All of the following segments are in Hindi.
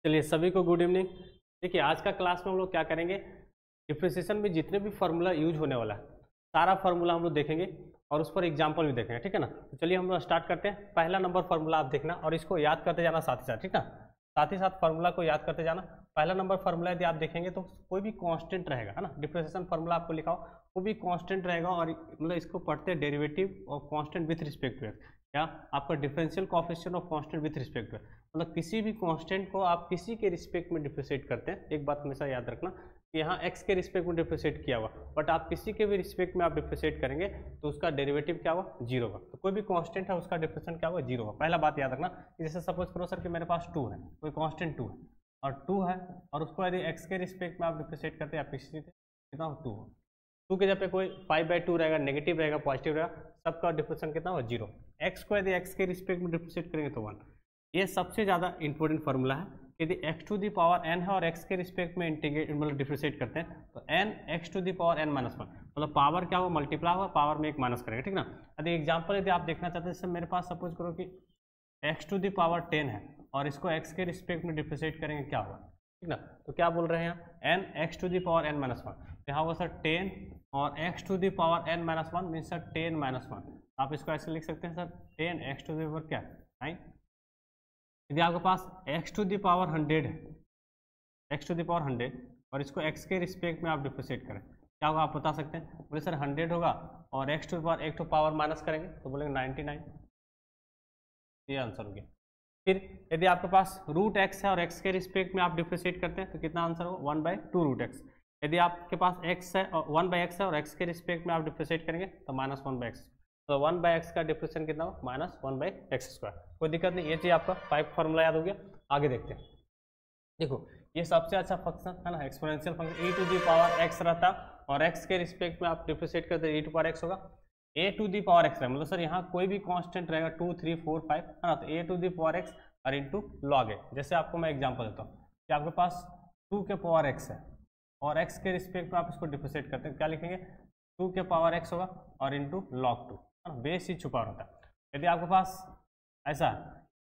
चलिए सभी को गुड इवनिंग। देखिए आज का क्लास में हम लोग क्या करेंगे, डिप्रिसिएशन में जितने भी फार्मूला यूज होने वाला है सारा फार्मूला हम लोग देखेंगे और उस पर एग्जाम्पल भी देखेंगे, ठीक है ना। तो चलिए हम लोग स्टार्ट करते हैं। पहला नंबर फार्मूला आप देखना और इसको याद करते जाना साथ ही साथ, ठीक ना। साथ ही साथ फार्मूला को याद करते जाना। पहला नंबर फार्मूला यदि आप देखेंगे तो कोई भी कांस्टेंट रहेगा, है ना। डिप्रिसिएशन फार्मूला आपको लिखा हो वो भी कांस्टेंट रहेगा और मतलब इसको पढ़ते हैं डेरिवेटिव और कांस्टेंट विथ रिस्पेक्ट टू एक्स, या आपका differential coefficient of constant with respect to एक्स। मतलब किसी भी कांस्टेंट को आप किसी के रिस्पेक्ट में डिप्रिशिएट करते हैं। एक बात हमेशा याद रखना कि यहाँ x के रिस्पेक्ट में डिप्रिशिएट किया हुआ, बट आप किसी के भी रिस्पेक्ट में आप डिप्रिशिएट करेंगे तो उसका डेरिवेटिव क्या हुआ, जीरो होगा। तो कोई भी कांस्टेंट है उसका डिप्रिसिएशन क्या हुआ, जीरो होगा। पहला बात याद रखना कि जैसे सपोज करो सर कि मेरे पास 2 है, कोई कांस्टेंट 2 है और 2 है और उसको यदि x के रिस्पेक्ट में आप डिप्रिशिएट करते हैं आप किसी से कितना हो, 2 हो। 2 के जगह पे कोई 5/2 रहेगा, नेगेटिव रहेगा, पॉजिटिव रहेगा, सबका डिप्रिसिएशन कितना होगा, जीरो। x को यदि x के रिस्पेक्ट में डिप्रिशिएट करेंगे तो 1। ये सबसे ज़्यादा इंपॉर्टेंट फार्मूला है। यदि x to the power n है और x के रिस्पेक्ट में इंटीग्रेट मतलब डिफरेंशिएट करते हैं तो n x to the power n minus 1, मतलब पावर क्या हुआ, मल्टीप्लाई हुआ, पावर में एक माइनस करेंगे, ठीक ना। यदि एग्जांपल यदि आप देखना चाहते हैं, जैसे मेरे पास सपोज करो कि x टू दी पावर 10 है और इसको x के रिस्पेक्ट में डिफरेंशिएट करेंगे क्या होगा, ठीक ना। तो क्या बोल रहे हैं यहाँ n x to the power n minus 1, यहाँ होगा सर 10 और x to the power n minus 1 mean sir 10 minus 1। आप इसको ऐसे लिख सकते हैं sir 10 x to the power क्या 9। यदि आपके पास x टू दी पावर 100 है, x टू दी पावर 100 और इसको x के रिस्पेक्ट में आप डिफरेंशिएट करें क्या होगा, आप बता सकते हैं। बोले सर 100 होगा और x टू दी पावर एक तो पावर माइनस करेंगे तो बोलेंगे 99, ये आंसर हो गया। फिर यदि आपके पास रूट x है और x के रिस्पेक्ट में आप डिफरेंशिएट करते हैं तो कितना आंसर होगा, 1/2 रूट x। यदि आपके पास x है और 1/x है और x के रिस्पेक्ट में आप डिफरेंशिएट करेंगे तो -1/x, तो 1/x का डिफरेंशिएशन कितना हो, -1/x²। कोई दिक्कत नहीं, ये चीज़ आपका 5 फार्मूला याद हो गया। आगे देखते हैं। देखो ये सबसे अच्छा फंक्शन है ना, exponential function e to the power x रहता और x के रिस्पेक्ट में आप डिफरेंशिएट करते e टू पावर x होगा। a to the power x है मतलब सर यहाँ कोई भी कांस्टेंट रहेगा 2 3 4 5 है ना, तो a to the power x और इंटू लॉग a। जैसे आपको मैं एग्जांपल देता हूँ कि आपके पास 2 के पावर x है और x के रिस्पेक्ट में आप इसको डिफरेंशिएट करते हैं, क्या लिखेंगे, 2 के पावर x होगा और इंटू लॉग 2, बेस ही छुपा रहता है। यदि आपके पास ऐसा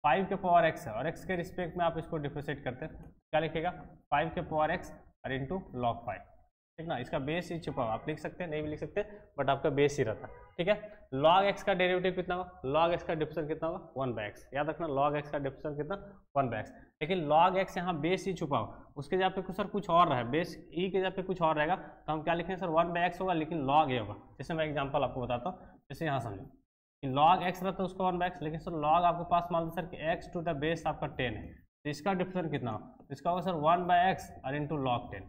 5 के पावर x है और x के रिस्पेक्ट में आप इसको डिफरेंशिएट करते हैं, क्या लिखेगा, 5 के पावर x और इंटू लॉग 5, ठीक ना। इसका बेस ही छुपा हुआ, आप लिख सकते हैं, नहीं भी लिख सकते, बट आपका बेस ही रहता है, ठीक है। log x का डेरिवेटिव कितना होगा, log x का डिफरेंशिएशन कितना होगा, 1/x। याद रखना log x का डिफरेंशिएशन कितना, 1/x। लेकिन log x यहाँ बेस ही छुपा हुआ, उसके जगह पे कुछ सर कुछ और रहे, बेस e के जगह पे कुछ और रहेगा तो हम क्या लिखेंगे सर, 1/x होगा लेकिन log a होगा। जैसे मैं एग्जाम्पल आपको बताता हूँ, जैसे यहाँ समझो कि log x रहता है उसका 1/x, लेकिन सर log आपके पास मान लो सर कि x टू द बेस आपका 10 है तो इसका डिफरेंशिएशन कितना हो, इसका होगा सर 1/x और इंटू log 10,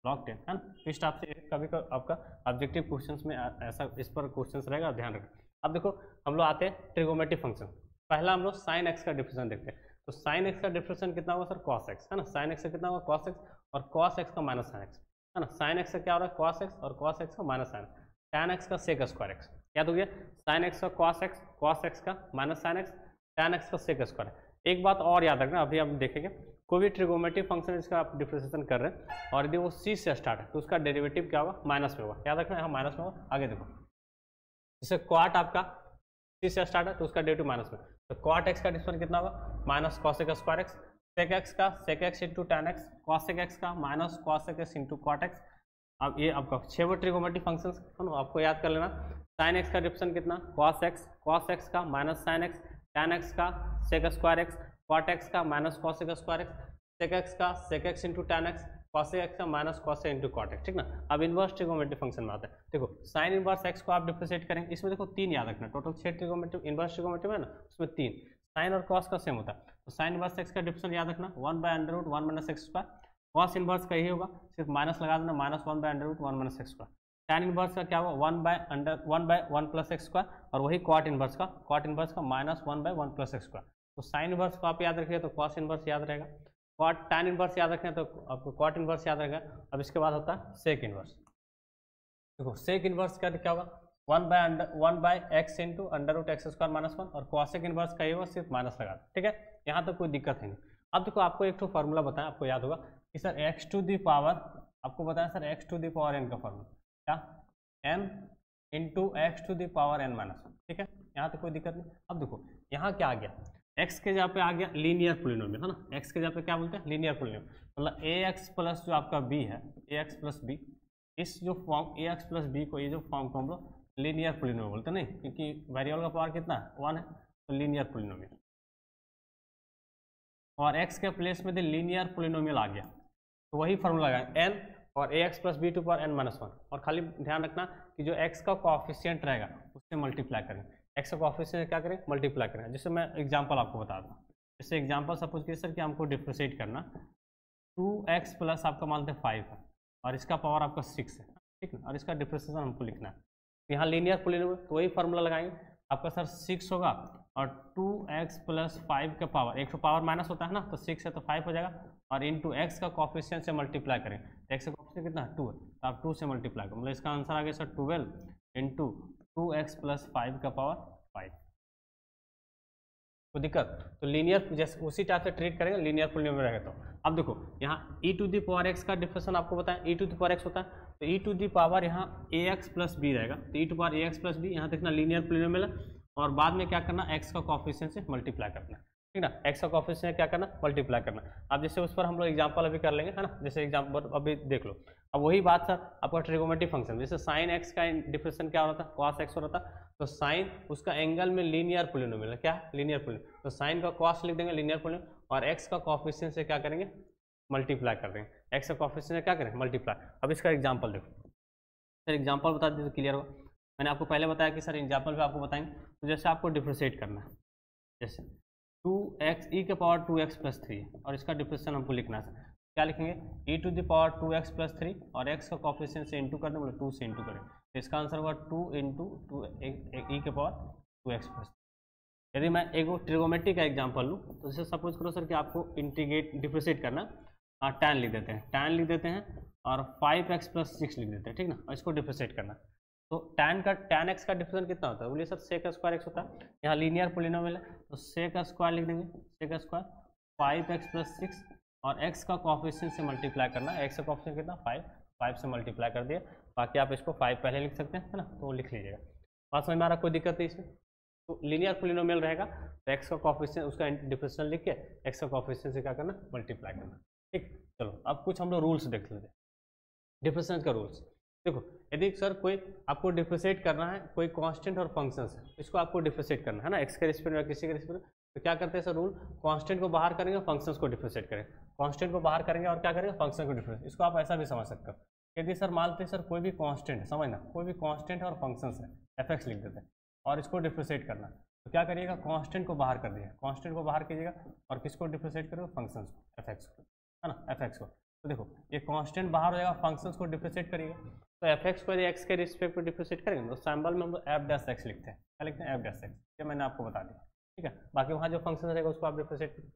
log 10 है ना। इस टाइप से कभी आपका ऑब्जेक्टिव क्वेश्चंस में ऐसा इस पर क्वेश्चंस रहेगा, ध्यान रखना। अब देखो हम लोग आते हैं ट्रिगोमेट्रिक फंक्शन। पहला हम लोग साइन एक्स का डिफरेंशिएशन देखते हैं। तो साइन एक्स का डिफरेंशिएशन कितना होगा सर, कॉस एक्स, है ना। साइन एक्स का कितना होगा, कॉस एक्स, और कॉस एक्स का माइनस साइन एक्स, है ना। साइन एक्स का क्या हो रहा है, कॉस एक्स, और कॉस एक्स का माइनस साइन, टैन एक्स का सेक स्क्वायर एक्स। याद हो गया, साइन एक्स का कॉस एक्स, कॉस एक्स का minus sine x, tan x का सेक स्क्वायर। एक बात और याद रखना, अभी हम देखेंगे कोई भी ट्रिगोमेट्रिक फंक्शन इसका आप डिफरेंशिएशन कर रहे हैं और यदि वो सी से स्टार्ट है तो उसका डेरिवेटिव क्या होगा, माइनस में होगा। याद रखना यहाँ माइनस में होगा। आगे देखो, जैसे क्वाट आपका सी से स्टार्ट है तो उसका डेरिवेटिव माइनस में, तो क्वाट एक्स का डिफरेंशिएशन कितना होगा, minus cosec square x, sec x का sec x into tan x, cosec x का minus cosec x into cot x. अब ये आपका 6 ट्रिगोमेट्रिक फंक्शंस आपको याद कर लेना। साइन एक्स का डिफरेंशिएशन कितना, कॉस एक्स का minus sine x, tan x का sec square x, cot x का minus cosec square x, sec x का sec x into tan x, cosec x का minus cosec into cot x, ठीक ना। अब इनवर्स ट्रिगोमेट्रिक फंक्शन में आता है। देखो साइन इनवर्स एक्स को आप डिफरेंशिएट करेंगे, इसमें देखो 3 याद रखना, टोटल 6 ट्रिगोमेट्रिक इनवर्स ट्रिगोमेट्रिक है ना, उसमें 3 साइन और कॉस का सेम होता है। तो साइन इनवर्स एक्स का डिफरेंशिएशन याद रखना 1/√1 - x²। कॉस इनवर्स का यही होगा, सिर्फ माइनस लगा देना, -1/√1 - x²। टैन इनवर्स का क्या होगा, 1/1 + x² और वही कॉट इनवर्स का -1/1 + x²। तो साइन इनवर्स को आप याद रखिए तो कॉस इनवर्स याद रहेगा, कॉट टैन इनवर्स याद रखें तो आपको कॉट इनवर्स याद रहेगा। अब इसके बाद होता है सेक इनवर्स। देखो सेक इनवर्स का क्या होगा, 1/x इंटू √x² - 1, और कॉसेक इनवर्स का ये होगा, सिर्फ माइनस लगा, ठीक है। यहाँ तक कोई दिक्कत है नहीं। अब देखो आपको एक तो फार्मूला बताया, आपको याद होगा कि sir x to the power, आपको बताया sir x to the power n का फार्मूला क्या, n into x to the power n - 1, ठीक है। यहाँ तक कोई दिक्कत नहीं। अब देखो यहाँ क्या आ गया, एक्स के जगह पे आ गया लीनियर पोलिनोमियल, है ना, एक्स के जगह पे क्या बोलते हैं, लीनियर पोलिनोमियल, मतलब ए एक्स प्लस जो आपका बी है, ए एक्स प्लस बी, इस जो फॉर्म ए एक्स प्लस बी को, ये जो फॉर्म को हम लोग लीनियर पोलिनोमियल बोलते हैं, नहीं क्योंकि वेरिएबल का पावर कितना है, 1 है, तो लीनियर पोलिनोमियल। और एक्स के प्लेस में लीनियर पोलिनोमियल आ गया, तो वही फॉर्मूला लगाएंगे एन और a x plus b to power n minus 1, और खाली ध्यान रखना कि जो एक्स का कोएफिशिएंट रहेगा उससे मल्टीप्लाई करेंगे, एक्स का कोएफिशिएंट क्या करें, मल्टीप्लाई करें। जैसे मैं एग्जांपल आपको बता दूँ, जैसे एग्जांपल सपोज कीजिए सर कि हमको डिफरेंशिएट करना 2x प्लस आपका मानते हैं 5 है और इसका पावर आपका 6 है, ठीक है, और इसका डिफरेंशिएशन हमको लिखना है। यहाँ लीनियर पोलिनोमियल तो वही फार्मूला लगाएंगे, आपका सर 6 होगा और 2x प्लस 5 का पावर, एक तो पावर माइनस होता है ना, तो 6 है तो 5 हो जाएगा, और इंटू एक्स का कोएफिशिएंट से मल्टीप्लाई करें, तो एक्स का कोएफिशिएंट कितना है 2 है, तो आप 2 से मल्टीप्लाई करें, मतलब इसका आंसर आ गया सर 12 इंटू 2x प्लस 5 का पावर 5। तो दिक्कत, तो लीनियर जैसे उसी टाइप से ट्रीट करेंगे, लीनियर पोलिनोमियल रहेगा। तो अब देखो यहाँ e to the power x का डिफरेंशियल आपको बताएं, e to the power x होता है, तो e टू दी पावर यहाँ ax प्लस b रहेगा, तो e to power ax plus b, यहाँ देखना लीनियर पोलिनोमियल है, और बाद में क्या करना, x का कोएफिशिएंट से मल्टीप्लाई करना, ठीक ना, x का कोएफिशिएंट क्या करना, मल्टीप्लाई करना। अब जैसे उस पर हम लोग एग्जांपल अभी कर लेंगे, है ना, जैसे एग्जांपल अभी देख लो। अब वही बात सर आपका ट्रिगोमेट्रिक फंक्शन, जैसे साइन x का डिफरेंशिएशन क्या हो रहा था, cos x हो रहा था, तो साइन उसका एंगल में लीनियर पोलिनोमियल है, क्या लीनियर पोलिनोमियल, तो साइन का कॉस लिख देंगे लीनियर पोलिनोमियल, और x का कोएफिशिएंट से क्या करेंगे, मल्टीप्लाई कर देंगे, x का कोएफिशिएंट क्या करें, मल्टीप्लाई। अब इसका एग्जांपल देखो सर, एग्जांपल बता दीजिए क्लियर होगा। मैंने आपको पहले बताया कि सर एग्जांपल पे आपको बताएंगे, तो जैसे आपको डिफरेंशिएट करना है, जैसे 2x e के पावर 2x प्लस 3 और इसका डिफरेंशिएशन हमको लिखना है, क्या लिखेंगे, e to the power 2x plus 3 और x का कोएफिशिएंट से इंटू कर दें, मतलब 2 से इंटू करें, तो इसका आंसर होगा 2 इंटू e के पावर 2x प्लस। यदि मैं एक ट्रिगोमेट्री का एग्जांपल लूँ, तो जैसे सपोज करो सर कि आपको इंटीग्रेट डिफरेंशिएट करना, tan लिख देते हैं, tan लिख देते हैं और 5x प्लस 6 लिख देते हैं, ठीक ना, और इसको डिफरेंशिएट करना, तो tan x का डिफरेंशिएशन कितना होता है, बोलिए सर sec स्क्वायर x होता है, यहाँ लीनियर पोलिनोमियल है, तो sec स्क्वायर लिख देंगे, sec स्क्वायर 5x प्लस 6 और x का कोएफिशिएंट से मल्टीप्लाई करना, x का कोएफिशिएंट कितना 5 से मल्टीप्लाई कर दिया, बाकी आप इसको 5 पहले लिख सकते हैं, है ना, तो वो लिख लीजिएगा। बात समझ में आ रहा, कोई दिक्कत नहीं इसमें, तो लीनियर पोलिनोमियल रहेगा तो x का कोएफिशिएंट उसका डिफरेंशियल लिख के x का कोएफिशिएंट से क्या करना, मल्टीप्लाई करना, ठीक। चलो अब कुछ हम लोग रूल्स देख लेते हैं, डिफरेंशिएशन का रूल्स। देखो यदि सर कोई आपको डिफरेंशिएट करना है, कोई कांस्टेंट और फंक्शंस है, इसको आपको डिफरेंशिएट करना है ना, एक्स के रिस्पेक्ट में किसी के रिस्पेक्ट में, तो क्या करते हैं सर रूल, कांस्टेंट को बाहर करेंगे, फंक्शंस को डिफरेंशिएट करेंगे, कांस्टेंट को बाहर करेंगे और क्या करेंगे, फंक्शन को डिफरेंशिएट। इसको आप ऐसा भी समझ सकते हो, यदि सर मानते हैं सर कोई भी कांस्टेंट है, समझना कोई भी कांस्टेंट है और फंक्शंस है, एफ लिख देते हैं और इसको डिफरेंशिएट करना, तो क्या करिएगा, कांस्टेंट को बाहर कर दिएगा, कांस्टेंट को बाहर कीजिएगा और किसको डिफरेंशिएट करोगे, फंक्शंस को, एफ को, है ना, एफ को। तो देखो ये कांस्टेंट बाहर हो जाएगा, फंक्शंस को डिफरेंशिएट करिएगा, तो एफ को यदि एक्स के रिस्पेक्ट पर डिफरेंशिएट करेंगे तो सिंबल में हम लोग एफ डैश एक्स लिखते हैं, क्या लिखते हैं, एफ डैश एक्स, ये मैंने आपको बता दिया, ठीक है। बाकी वहाँ जो फंक्शन रहेगा उसको आप डिफरेंशिएट करिए।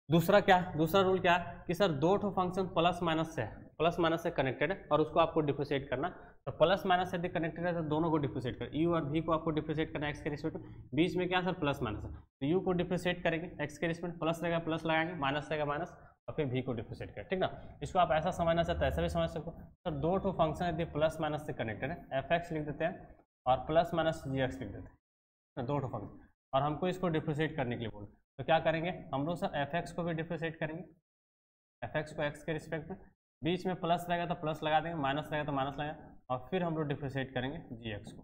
दूसरा क्या है, दूसरा रूल क्या है कि सर दो ठो फंक्शन प्लस माइनस से है, प्लस माइनस से कनेक्टेड है और उसको आपको डिफरेंशिएट करना, तो प्लस माइनस से यदि कनेक्टेड है तो दोनों को डिफरेंशिएट कर, यू और भी को आपको डिफरेंशिएट करना है एक्स के रिस्पेक्ट में, बीच में क्या सर प्लस माइनस है, तो यू को डिफरेंशिएट करेंगे एक्स के रिस्पेक्ट, प्लस रहेगा प्लस लगाएंगे, माइनस रहेगा माइनस, और फिर भी को डिफरेंशिएट करें, ठीक ना। इसको आप ऐसा समझना चाहते हैं ऐसा भी समझ सकते हो, सर दो ठो फंक्शन यदि प्लस माइनस से कनेक्टेड है, एफ एक्स लिख देते हैं और प्लस माइनस जी एक्स लिख देते हैं, दो ठो फंक्शन, और हमको इसको डिफरेंशिएट करने के लिए बोल, तो क्या करेंगे हम लोग सर एफ एक्स को भी डिफरेंशिएट करेंगे, एफ एक्स को एक्स के रिस्पेक्ट में, बीच में प्लस रहेगा तो प्लस लगा देंगे, माइनस रहेगा तो माइनस लगाएंगे, और फिर हम लोग डिफरेंशिएट करेंगे जी एक्स को,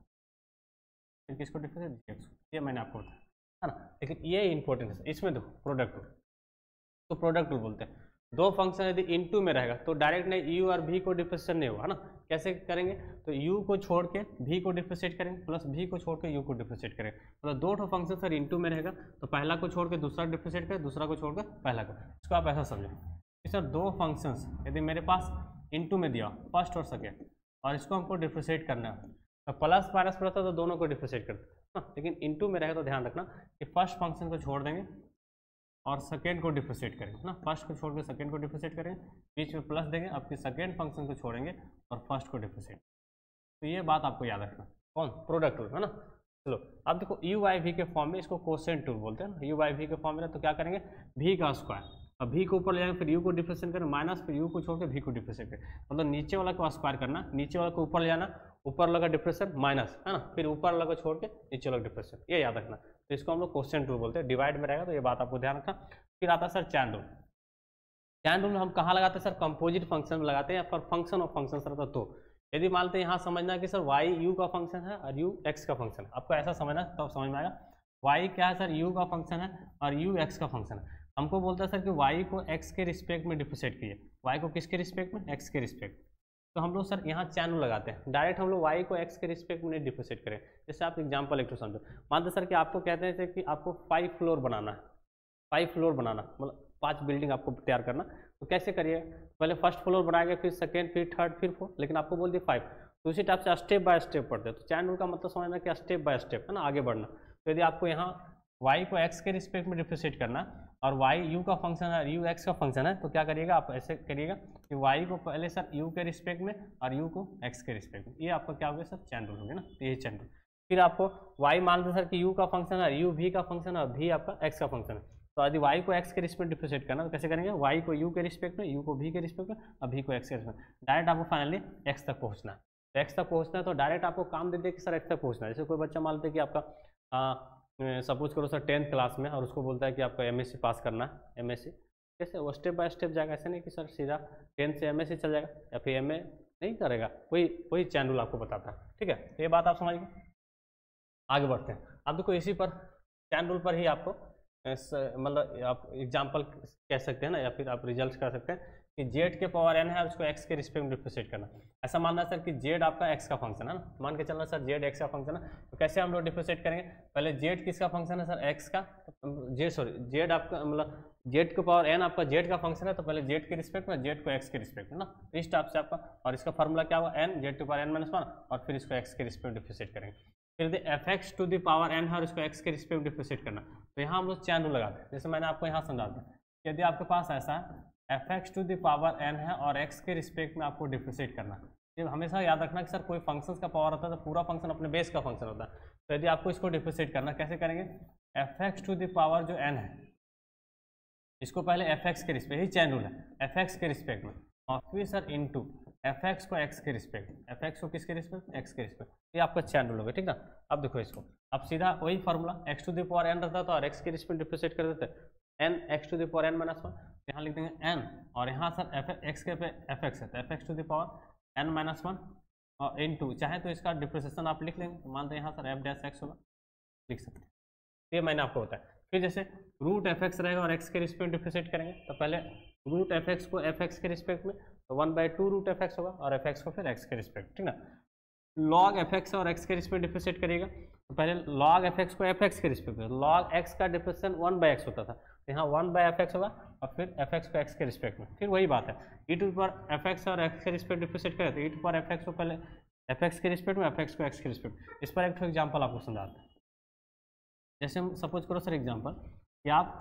फिर किसको डिफरेंशिएट, जी एक्स को, ये मैंने आपको बताया है ना। लेकिन ये इंपॉर्टेंट है, इसमें देखो प्रोडक्ट रूल, तो प्रोडक्ट रूल बोलते हैं, दो फंक्शन यदि इनटू में रहेगा तो डायरेक्ट नहीं यू और भी को डिफरेंशिएट नहीं होगा, है ना। कैसे करेंगे, तो u को छोड़ के v को डिफरेंशिएट करेंगे, प्लस v को छोड़ के u को डिफरेंशिएट करेंगे, मतलब दो ठो फंक्शन सर इनटू में रहेगा तो पहला को छोड़ के दूसरा डिफरेंशिएट करें, दूसरा को छोड़ कर पहला को। इसको आप ऐसा समझें कि सर दो फंक्शंस यदि मेरे पास इनटू में दिया फर्स्ट और सेकेंड, और इसको हमको डिफरेंशिएट करना है, तो प्लस माइनस पड़ता तो दोनों को डिफरेंशिएट करते हैं, लेकिन इनटू में रहेगा तो ध्यान रखना कि फर्स्ट फंक्शन को छोड़ देंगे और सेकेंड को डिफरेंशिएट करेंगे ना, फर्स्ट को छोड़ के सेकेंड को डिफरेंशिएट करेंगे, बीच में प्लस देंगे, आपके सेकेंड फंक्शन को छोड़ेंगे और फर्स्ट को डिफरेंशिएट। तो ये बात आपको याद रखना, कौन, प्रोडक्ट रूल, है ना। चलो अब देखो यू बाई वी के फॉर्म में इसको कोसेंट रूल बोलते हैं ना, यू बाई वी के फॉर्म में, तो क्या करेंगे v का स्क्वायर, अब v को ऊपर ले जाएंगे, फिर u को डिफरेंशिएट करें माइनस, फिर u को छोड़ के v को डिफरेंशिएट करें, मतलब नीचे वाला को स्क्वायर करना, नीचे वाला को ऊपर ले जाना, ऊपर वाला का डिफरेंशिएट माइनस, है ना, फिर ऊपर वाला को छोड़ के नीचे वाला डिफरेंशिएट, ये याद रखना। तो इसको हम लोग क्वेश्चन रूल बोलते हैं, डिवाइड में रहेगा, तो ये बात आपको ध्यान रखना। फिर आता है sir chain rule. Chain rule हम कहाँ लगाते हैं सर? कंपोजिट फंक्शन में लगाते हैं, या फिर फंक्शन ऑफ फंक्शन रहता है। तो यदि मानते हैं यहाँ समझना कि सर वाई यू का फंक्शन है और यू एक्स का फंक्शन है, आपको ऐसा समझना तब समझ में आएगा। वाई क्या है सर? यू का फंक्शन है और यू एक्स का फंक्शन है। हमको बोलता है सर कि वाई को एक्स के रिस्पेक्ट में डिफरेंशिएट कीजिए। वाई को किसके रिस्पेक्ट में? एक्स के रिस्पेक्ट। तो हम लोग सर यहाँ चैन रूल लगाते हैं, डायरेक्ट हम लोग वाई को एक्स के रिस्पेक्ट में नहीं डिफरेंशिएट करें। जैसे आप एग्जाम्पल एक तो समझो, मानते सर कि आपको कहते हैं कि आपको 5 फ्लोर बनाना है, 5 फ्लोर बनाना मतलब 5 बिल्डिंग आपको तैयार करना। तो कैसे करिए? पहले फर्स्ट फ्लोर बनाएंगे, फिर सेकेंड, फिर थर्ड, फिर फोर्थ, लेकिन आपको बोल दिया 5। तो उसी टाइप से स्टेप बाय स्टेप पढ़ते हैं। तो चैन रूल का मतलब समझना कि स्टेप बाय स्टेप है ना, आगे बढ़ना। तो यदि आपको यहाँ y को x के रिस्पेक्ट में डिफरेंशिएट करना और y u का फंक्शन है और u x का फंक्शन है, तो क्या करिएगा आप? ऐसे करिएगा कि y को पहले सर u के रिस्पेक्ट में और u को x के रिस्पेक्ट में। ये आपका क्या हो गया सर? चैन रूल हो गया ना, ये चैन रूल। फिर आपको y मानते सर कि u का फंक्शन है, u v का फंक्शन है और v आपका x का फंक्शन है। तो यदि y को x के रिस्पेक्ट डिफरेंशिएट करना तो कैसे करेंगे? y को u के रिस्पेक्ट में, u को v के रिस्पेक्ट में और v को x के रिस्पेक्ट में। डायरेक्ट आपको फाइनली x तक पहुँचना है। तो x तक पहुँचना है तो डायरेक्ट आपको काम दे दे कि सर x तक पहुँचना है। जैसे कोई बच्चा मान लेते कि आपका सपोज करो सर 10th क्लास में और उसको बोलता है कि आपका MSc पास करना है। MSc कैसे? वो स्टेप बाय स्टेप जाएगा, ऐसे नहीं कि सर सीधा 10th से MSc चल जाएगा या फिर MA नहीं करेगा। वही चैन रूल आपको बताता है, ठीक है। ये बात आप समझिए, आगे बढ़ते हैं। अब देखो इसी पर चैन रूल पर ही आपको मतलब आप एग्जाम्पल कह सकते हैं ना, या फिर आप रिजल्ट कर सकते हैं कि z के पावर n है और उसको x के रिस्पेक्ट में डिफरेंशिएट करना। ऐसा मानना सर कि z आपका x का फंक्शन है ना, मान के चलना सर z x का फंक्शन है। तो कैसे हम लोग डिफरेंशिएट करेंगे? पहले z किसका फंक्शन है सर? x का। z आपका मतलब z के पावर n आपका z का फंक्शन है, तो पहले z के रिस्पेक्ट में, z को x के रिस्पेक्ट में ना, इस टाइप से आपका। और इसका फॉर्मूला क्या हुआ? n z to power n minus 1 और फिर इसको x के रिस्पेक्ट डिफरेंशिएट करेंगे। फिर fx to the power n है और इसको x के रिस्पेक्ट डिफरेंशिएट करना। तो यहाँ हम लोग चैन रूल लगाते हैं, जैसे मैंने आपको यहाँ समझा था। यदि आपके पास ऐसा है fx to the power n है और x के रिस्पेक्ट में आपको डिफरेंशिएट करना। ये हमेशा याद रखना कि सर कोई फंक्शंस का पावर होता है तो पूरा फंक्शन अपने बेस का फंक्शन होता है। तो यदि आपको इसको डिफरेंशिएट करना, कैसे करेंगे? fx टू द पावर जो n है इसको पहले fx के रिस्पेक्ट, यही चैन रूल है, fx के रिस्पेक्ट में, और फिर सर इनटू fx को x के रिस्पेक्ट, fx को किसके रिस्पेक्ट? x के रिस्पेक्ट। ये आपका चैन रूल होगा, ठीक ना। अब देखो इसको, अब सीधा वही formula x to the power n रहता था और x के रिस्पेक्ट डिफरेंशिएट कर देते n x to the power n minus 1। यहाँ लिख देंगे n और यहाँ सर x के पे fx है तो fx to the power n minus 1 और इनटू, चाहे तो इसका डिफरेंशिएशन आप लिख लेंगे, तो मानते हैं यहाँ सर f डैश x होगा, लिख सकते हैं। ये मैंने आपको बताया। फिर जैसे रूट fx रहेगा और x के रिस्पेक्ट डिफरेंशिएट करेंगे, तो पहले रूट fx को fx के रिस्पेक्ट में, तो 1/2 रूट fx होगा और fx को फिर x के रिस्पेक्ट, ठीक ना। log fx और x के रिस्पेक्ट डिफरेंशिएट करिएगा, तो पहले log fx को fx के रिस्पेक्ट में, log x का डिफरेंशिएशन 1/x होता था, तो यहाँ 1/fx होगा और फिर fx को x के रिस्पेक्ट में। फिर वही बात है, e टू पावर fx और x के रिस्पेक्ट डिफरेंशिएट करें तो e टू पावर fx को पहले fx के रिस्पेक्ट में, fx को x के रिस्पेक्ट। इस पर एक एग्जाम्पल आपको समझाते हैं। जैसे हम सपोज करो सर एग्जाम्पल कि आप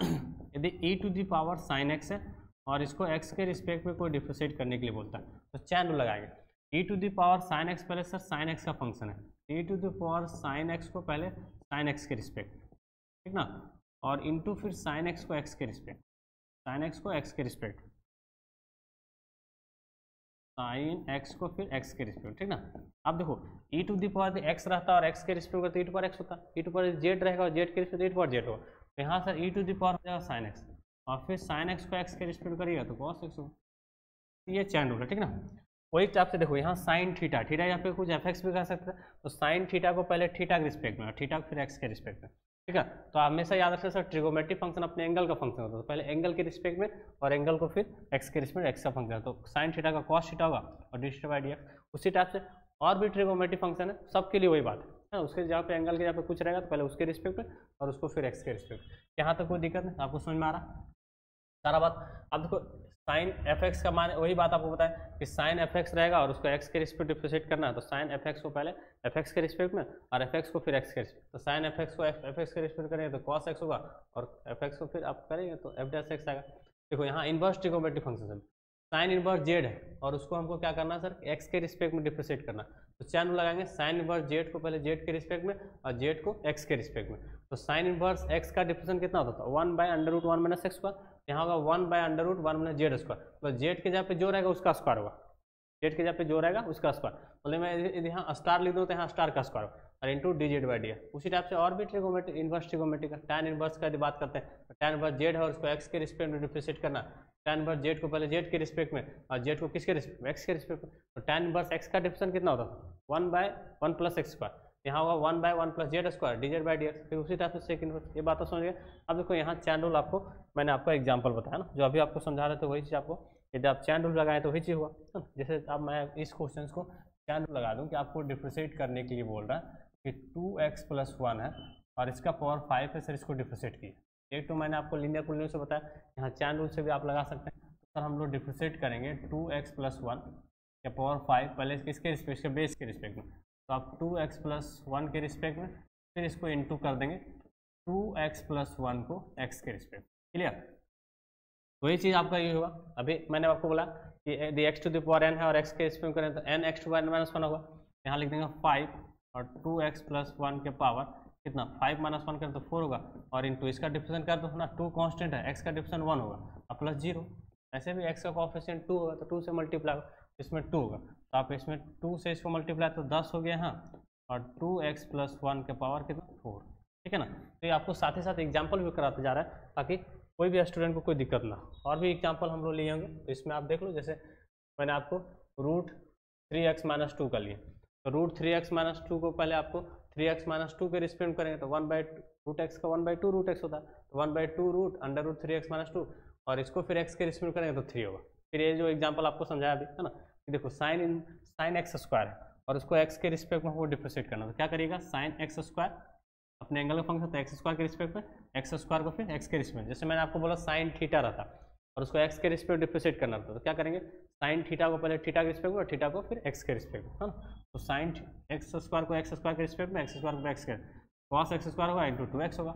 यदि e to the power sine x है और इसको x के रिस्पेक्ट में कोई डिफरेंशिएट करने के लिए बोलता है, तो चैन रूल लगाएंगे। e to the power sine x पहले सर साइन x का फंक्शन है, e to the power sine x को पहले साइन x के रिस्पेक्ट, ठीक ना, और इनटू फिर साइन x को x के रिस्पेक्ट, साइन x को x के रिस्पेक्ट, साइन x को फिर x के रिस्पेक्ट, ठीक ना। अब देखो e to the power x रहता और x के रिस्पेक्ट करता e टू पावर x होता, e टू पावर z रहेगा और z के respect e to power z होगा। तो यहाँ sir e to the power हो जाएगा साइन x और फिर साइन x को x के रिस्पेक्ट करिएगा तो cos x होगा। ये चैन रूल है, ठीक ना। वही टाइप से देखो यहाँ साइन थीटा, थीटा यहाँ पे कुछ fx भी कर सकते हैं, तो साइन थीटा को पहले थीटा के रिस्पेक्ट में, थीटा को फिर x के रिस्पेक्ट में, ठीक है। तो आप हमेशा याद रखते हैं सर ट्रिगोमेट्रिक फंक्शन अपने एंगल का फंक्शन होता है, तो पहले एंगल के रिस्पेक्ट में और एंगल को फिर x के रिस्पेक्ट x का फंक्शन है, तो साइन थीटा का cos थीटा होगा और D theta by D x. उसी टाइप से और भी ट्रिगोमेट्रिक फंक्शन है, सबके लिए वही बात है, उसके जहाँ पे एंगल के जहाँ पे कुछ रहेगा तो पहले उसके रिस्पेक्ट में और उसको फिर x के रिस्पेक्ट। यहाँ तक कोई दिक्कत नहीं, आपको समझ में आ रहा सारा बात। अब देखो साइन fx का मान, वही बात आपको बताया कि साइन fx रहेगा और उसको x के रिस्पेक्ट डिफरेंशिएट करना है, तो साइन fx को पहले fx के रिस्पेक्ट में और fx को फिर x के रिस्पेक्ट, तो साइन fx को fx के रिस्पेक्ट करेंगे तो cos x होगा और fx को फिर आप करेंगे तो f डैश x आएगा। देखो यहाँ इनवर्स ट्रिगोमेट्रिक फंक्शन है, साइन इनवर्स z है और उसको हमको क्या करना है सर x के रिस्पेक्ट में डिफरेंशिएट करना, तो चैन रूल लगाएंगे साइन इनवर्स z को पहले z के रिस्पेक्ट में और z को x के रिस्पेक्ट में। तो साइन इनवर्स x का डिफरेंशिएशन कितना होता था 1/√1 माइनस x स्क्वायर, यहाँ होगा 1/√1 माइनस z स्क्वायर, तो z के जहाँ पे जो रहेगा उसका स्क्वायर होगा, z के जहाँ पे जो रहेगा उसका स्क्वायर, मतलब मैं यदि यहाँ स्टार लिख दूँ तो यहाँ स्टार का स्क्वायर होगा, और into D Z by D x. उसी टाइप से और भी ट्रिगोमेट्री, इन्वर्स ट्रिगोमेट्री का टैन इन्वर्स का यदि बात करते हैं तो टैन इन्वर्स जेड है और उसको एक्स के रिस्पेक्ट में डिफ्रेंशिएट करना। टैन इन्वर्स जेड को पहले जेड के रिस्पेक्ट में और जेड को किसके रिस्पेक्ट में, एक्स के रिस्पेक्ट में। तो टैन इन्वर्स एक्स का डिफरेंस कितना होता है 1/1 प्लस एक्स स्क्वायर, यहाँ होगा 1/1 plus Z square D Z by D x. फिर उसी टाइप से सेकंड इन्वर्स, ये बात तो समझ गए। अब देखो यहाँ चैन रूल आपको मैंने आपको एग्जाम्पल बताया ना, जो अभी आपको समझा रहे थे वही चीज़ आपको, यदि आप चैन रूल लगाएं तो वही चीज़ हुआ। जैसे अब मैं इस क्वेश्चन को चैन रूल लगा दूँ कि आपको डिफ्रेंशिएट करने के लिए बोल रहा है कि 2x + 1 है और इसका पावर 5 है सर, इसको डिफ्रेंशिएट किया। एक तो मैंने आपको लीनियर कोलिनियर से बताया, यहाँ चैन रूल से भी आप लगा सकते हैं। तो सर हम लोग डिफ्रेंशिएट करेंगे 2x + 1 या पावर 5 पहले किसके रिस्पेक्ट, इसके बेस के रिस्पेक्ट में। तो आप 2x + 1 के रिस्पेक्ट में, फिर इसको इंटू कर देंगे 2x + 1 को x के रिस्पेक्ट। क्लियर, वही चीज़ आपका ये होगा। अभी मैंने आपको बोला कि यदि x to the power n है और x के रिस्पेक्ट करें तो n x टू n - 1 होगा। यहाँ लिख देंगे 5 और 2x + 1 के पावर कितना 5 - 1 करें तो 4 होगा और इंटू इसका डिफरेंस कर दो ना, 2 कांस्टेंट है, x का डिफरेंस 1 होगा और प्लस 0। ऐसे भी x का कोएफिशिएंट 2 होगा तो 2 से मल्टीप्लाई होगा, इसमें 2 होगा तो आप इसमें 2 से इसको मल्टीप्लाई तो 10 हो गया यहाँ और 2x + 1 के पावर कितना 4। ठीक है ना। तो ये आपको साथ ही साथ एग्जाम्पल भी कराते जा रहा है ताकि कोई भी स्टूडेंट को कोई दिक्कत ना। और भी एग्जाम्पल हम लोग लिए होंगे तो इसमें आप देख लो। जैसे मैंने आपको √3x - 2 का लिए, तो √3x - 2 को पहले आपको 3x - 2 के रिस्पेक्ट करेंगे तो 1/√x का 1/2 √x होता है, तो 1/2 √√3x - 2 और इसको फिर x के रिस्पेक्ट करेंगे तो 3 होगा। फिर ये जो एग्जाम्पल आपको समझाया अभी है ना, कि देखो साइन एक्स स्क्वायर है और उसको x के रिस्पेक्ट में वो डिफ्रेंशिएट करना, तो क्या करिएगा साइन एक्स स्क्वायर अपने एंगल का फंक्शन, तो एक्स स्क्वायर के रिस्पेक्ट में, एक्स स्क्वायर को फिर एक्स के रिस्पेक्ट में। जैसे मैंने आपको बोला साइन थीटा रहता और उसको एक्स के रिस्पेक्ट डिफ्रेंशिएट करना था, तो क्या करेंगे साइन थीटा को पहले थीटा के रिस्पेक्ट में और थीटा को फिर एक्स के रिस्पेक्ट में, है ना। तो साइन एक्स स्क्वायर को एक्स स्क्वायर के रिस्पेक्ट में, एक्स स्क्वायर को एक्स के, कॉस एक्स स्क्वायर होगा इंटू 2x होगा।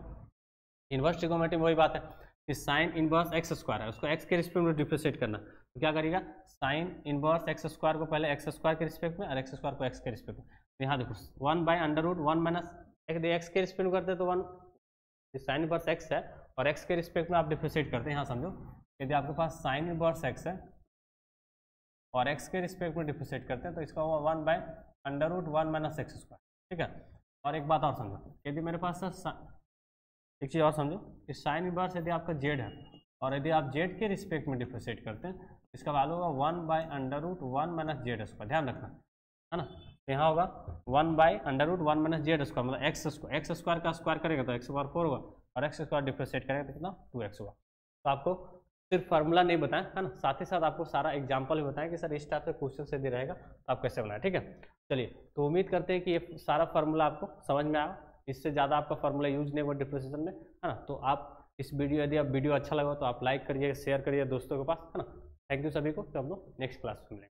इन्वर्स ट्रिगोनोमेट्री में वही बात है कि साइन इनवर्स एक्स स्क्वायर है, उसको एक्स के रिस्पेक्ट में डिफ्रेंशिएट करना, तो क्या करेगा साइन इनवर्स एक्स स्क्वायर को पहले एक्स स्क्वायर के रिस्पेक्ट में और एक्स स्क्वायर को एक्स के रिस्पेक्ट में। तो यहाँ देखो 1/√1 - एक्स के रिस्पेक्ट में करते हैं तो 1 साइन इनवर्स एक्स है और एक्स के रिस्पेक्ट में आप डिफ्रेंशिएट करते हैं। यहाँ समझो यदि आपके पास साइन इनवर्स एक्स है और एक्स के रिस्पेक्ट में डिफ्रेंशिएट करते हैं तो इसका होगा 1/√1 - एक्स स्क्वायर। ठीक है। और एक बात और समझो, यदि मेरे पास एक चीज़ और समझो कि साइन इनवर्स यदि आपका जेड है और यदि आप जेड के रिस्पेक्ट में डिफ्रेंशिएट करते हैं इसका वैल्यू होगा 1/√1 - जेड स्क्वायर। ध्यान रखना है ना, तो यहाँ होगा 1/√1 - जेड स्क्वायर, मतलब एक्स स्क्वायर का स्क्वायर करेगा तो एक्स स्क्वायर 4 होगा और एक्स स्क्वायर डिफ्रेंशिएट करेगा तो कितना 2x होगा। तो आपको सिर्फ फार्मूला नहीं बताएं है ना, साथ ही साथ आपको सारा एग्जाम्पल भी बताएं कि सर इस टाइप से क्वेश्चन से दे रहेगा तो आप कैसे बनाएं। ठीक है, चलिए तो उम्मीद करते हैं कि ये सारा फार्मूला आपको समझ में आया, इससे ज़्यादा आपका फार्मूला यूज नहीं हुआ डिफ्रेंशिएशन में, है ना। तो आप इस वीडियो, यदि आप वीडियो अच्छा लगा तो आप लाइक करिए, शेयर करिए दोस्तों के पास, है ना। थैंक यू सभी को, तो हम लोग नेक्स्ट क्लास में मिलेंगे।